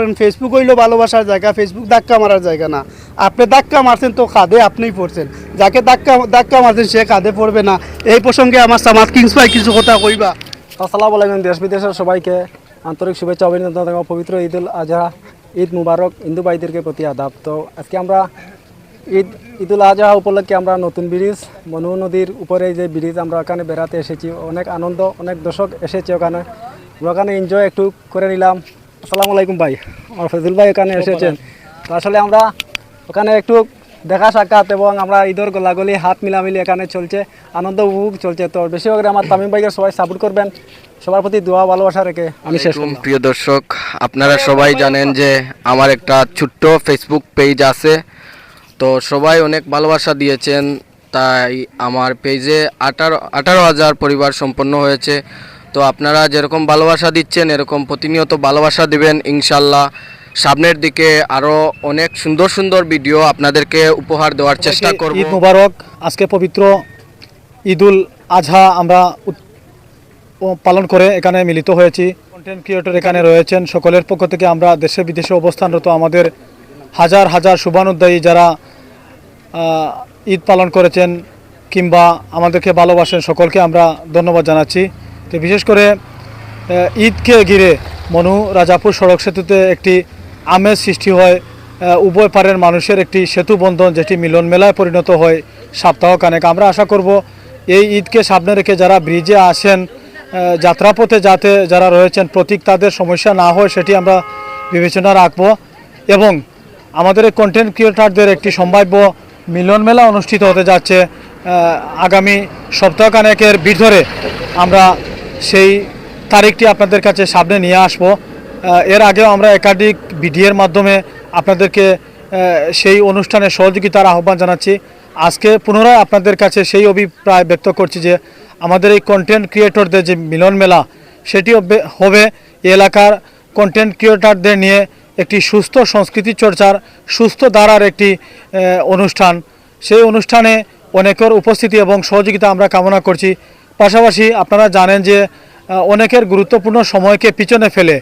করেন, ফেসবুক হইলো ভালোবাসার জায়গা, ফেসবুক ধাক্কা মারার জায়গা না। আপনি ধাক্কা মারছেন তো কাঁধে আপনিই পড়ছেন, যাকে ধাক্কা মারছেন সে কাঁধে পড়বে না। এই প্রসঙ্গে আমার সামাদ কিংস ভাই কিছু কথা কইবা। আসসালামু আলাইকুম। দেশ বিদেশের সবাইকে আন্তরিক শুভেচ্ছা অভিনন্দন। পবিত্র ঈদুল আজহা, ঈদ মুবারক হিন্দু ভাইদেরকে প্রতি আদাব। তো আজকে আমরা ঈদুল আজহা উপলক্ষে আমরা নতুন ব্রিজ, মনু নদীর উপরে যে ব্রিজ, আমরা ওখানে বেড়াতে এসেছি। অনেক আনন্দ, অনেক দর্শক এসেছে ওখানে, আমরা ওখানে এনজয় একটু করে নিলাম। আসসালামু আলাইকুম ভাই, আমার ফজল ভাই ওখানে এসেছেন। তো আসলে আমরা ওখানে একটু দেখা সাক্ষাৎ এবং আমরা ঈদের গোলাগুলি হাত মিলামিলি এখানে চলছে, আনন্দ উপভোগ চলছে। তো বেশি করে আমার তামিম ভাইকে সবাই সাপোর্ট করবেন, সবার প্রতি দোয়া ভালোবাসা রেখে আমি শেষ করলাম। প্রিয় দর্শক, আপনারা সবাই জানেন যে আমার একটা ছোট্ট ফেসবুক পেজ আছে, তো সবাই অনেক ভালোবাসা দিয়েছেন, তাই আমার পেজে 18,000 পরিবার সম্পন্ন হয়েছে। তো আপনারা যেরকম ভালোবাসা দিচ্ছেন এরকম প্রতিনিয়ত ভালোবাসা দিবেন ইনশাল্লাহ। সামনের দিকে আরও অনেক সুন্দর সুন্দর ভিডিও আপনাদেরকে উপহার দেওয়ার চেষ্টা করব। ঈদ মুবারক। আজকে পবিত্র ঈদুল আজহা আমরা পালন করে এখানে মিলিত হয়েছি। কন্টেন্ট ক্রিয়েটর এখানে রয়েছেন, সকলের পক্ষ থেকে আমরা দেশে বিদেশে অবস্থানরত আমাদের হাজার হাজার শুভানুদ্দায়ী যারা ঈদ পালন করেছেন কিংবা আমাদেরকে ভালোবাসেন, সকলকে আমরা ধন্যবাদ জানাচ্ছি। তো বিশেষ করে ঈদকে ঘিরে মনু রাজাপুর সড়ক সেতুতে একটি আমেজ সৃষ্টি হয়, উভয় পারের মানুষের একটি সেতু বন্ধন, যেটি মিলন মেলায় পরিণত হয় সপ্তাহখানেক। আমরা আশা করব এই ঈদকে সামনে রেখে যারা ব্রিজে আসেন, যাত্রাপথে যারা রয়েছেন, প্রতীক তাদের সমস্যা না হয় সেটি আমরা বিবেচনা রাখব। এবং আমাদের এই কন্টেন্ট ক্রিয়েটরদের একটি সম্ভাব্য মিলন মেলা অনুষ্ঠিত হতে যাচ্ছে আগামী সপ্তাহখানেকের ভিতরে। আমরা সেই তারিখটি আপনাদের কাছে সামনে নিয়ে আসব। এর আগেও আমরা একাধিক ভিডিওর মাধ্যমে আপনাদেরকে সেই অনুষ্ঠানে সহযোগিতার আহ্বান জানাচ্ছি। আজকে পুনরায় আপনাদের কাছে সেই অভিপ্রায় ব্যক্ত করছি যে আমাদের এই কন্টেন্ট ক্রিয়েটরদের যে মিলন মেলা, সেটি হবে এলাকার কন্টেন্ট ক্রিয়েটরদের নিয়ে একটি সুস্থ সংস্কৃতি চর্চার, সুস্থ ধারার একটি অনুষ্ঠান। সেই অনুষ্ঠানে অনেকের উপস্থিতি এবং সহযোগিতা আমরা কামনা করছি। পাশাপাশি আপনারা জানেন যে অনেকের গুরুত্বপূর্ণ সময়কে পিছনে ফেলে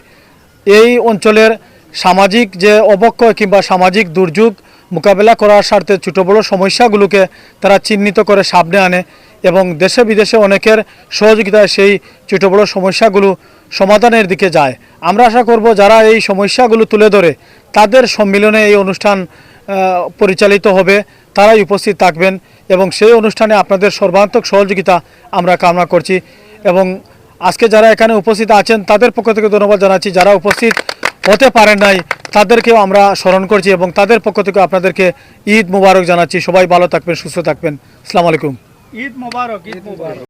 এই অঞ্চলের সামাজিক যে অবক্ষয় কিংবা সামাজিক দুর্যোগ মোকাবেলা করার স্বার্থে ছোটো বড়ো সমস্যাগুলোকে তারা চিহ্নিত করে সামনে আনে এবং দেশে বিদেশে অনেকের সহযোগিতায় সেই ছোটো বড়ো সমস্যাগুলো সমাধানের দিকে যায়। আমরা আশা করব যারা এই সমস্যাগুলো তুলে ধরে তাদের সম্মিলনে এই অনুষ্ঠান পরিচালিত হবে, তারাই উপস্থিত থাকবেন এবং সেই অনুষ্ঠানে আপনাদের সর্বান্তক সহযোগিতা আমরা কামনা করছি। এবং আজকে যারা এখানে উপস্থিত আছেন তাদের পক্ষ থেকে ধন্যবাদ জানাচ্ছি। যারা উপস্থিত হতে পারেন নাই তাদেরকেও আমরা স্মরণ করছি এবং তাদের পক্ষ থেকে আপনাদেরকে ঈদ মুবারক জানাচ্ছি। সবাই ভালো থাকবেন, সুস্থ থাকবেন। আসসালামু আলাইকুম। ঈদ মুবারক, ঈদ মুবারক।